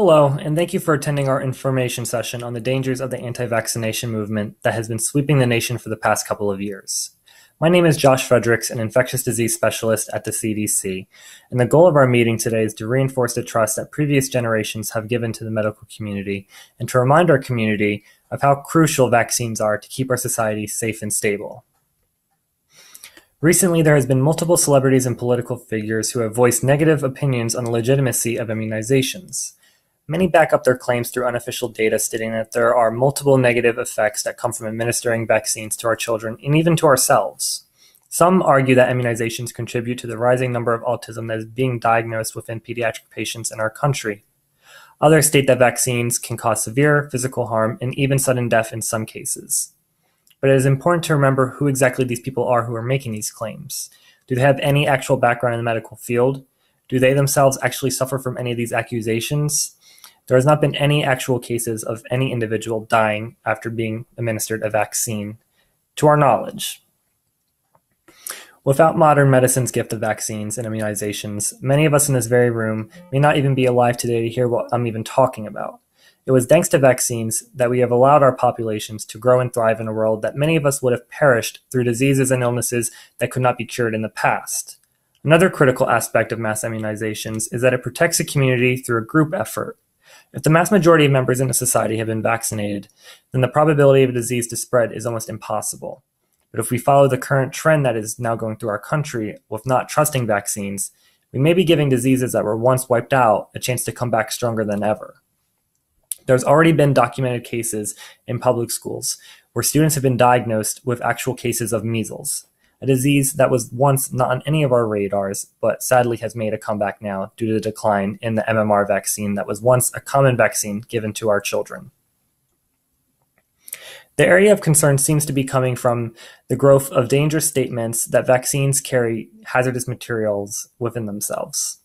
Hello, and thank you for attending our information session on the dangers of the anti-vaccination movement that has been sweeping the nation for the past couple of years. My name is Josh Fredericks, an infectious disease specialist at the CDC, and the goal of our meeting today is to reinforce the trust that previous generations have given to the medical community and to remind our community of how crucial vaccines are to keep our society safe and stable. Recently, there has been multiple celebrities and political figures who have voiced negative opinions on the legitimacy of immunizations. Many back up their claims through unofficial data stating that there are multiple negative effects that come from administering vaccines to our children and even to ourselves. Some argue that immunizations contribute to the rising number of autism that is being diagnosed within pediatric patients in our country. Others state that vaccines can cause severe physical harm and even sudden death in some cases. But it is important to remember who exactly these people are who are making these claims. Do they have any actual background in the medical field? Do they themselves actually suffer from any of these accusations? There has not been any actual cases of any individual dying after being administered a vaccine, to our knowledge. Without modern medicine's gift of vaccines and immunizations, many of us in this very room may not even be alive today to hear what I'm even talking about. It was thanks to vaccines that we have allowed our populations to grow and thrive in a world that many of us would have perished through diseases and illnesses that could not be cured in the past. Another critical aspect of mass immunizations is that it protects the community through a group effort. If the mass majority of members in a society have been vaccinated, then the probability of a disease to spread is almost impossible. But if we follow the current trend that is now going through our country with not trusting vaccines, we may be giving diseases that were once wiped out a chance to come back stronger than ever. There's already been documented cases in public schools where students have been diagnosed with actual cases of measles, a disease that was once not on any of our radars, but sadly has made a comeback now due to the decline in the MMR vaccine that was once a common vaccine given to our children. The area of concern seems to be coming from the growth of dangerous statements that vaccines carry hazardous materials within themselves.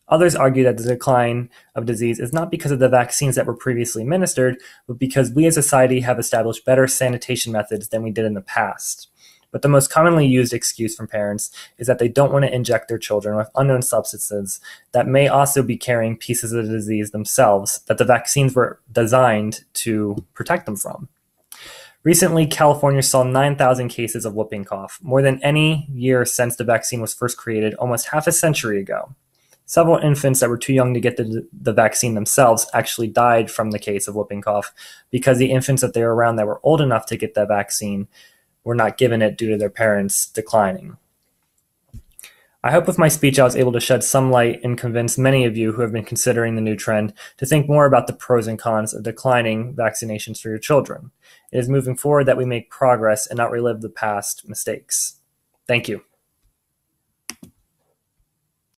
Others argue that the decline of disease is not because of the vaccines that were previously administered, but because we as a society have established better sanitation methods than we did in the past. But the most commonly used excuse from parents is that they don't want to inject their children with unknown substances that may also be carrying pieces of the disease themselves that the vaccines were designed to protect them from. Recently, California saw 9,000 cases of whooping cough, more than any year since the vaccine was first created almost half a century ago. Several infants that were too young to get the vaccine themselves actually died from the case of whooping cough because the infants that they were around that were old enough to get the vaccine were not given it due to their parents declining. I hope with my speech I was able to shed some light and convince many of you who have been considering the new trend to think more about the pros and cons of declining vaccinations for your children. It is moving forward that we make progress and not relive the past mistakes. Thank you.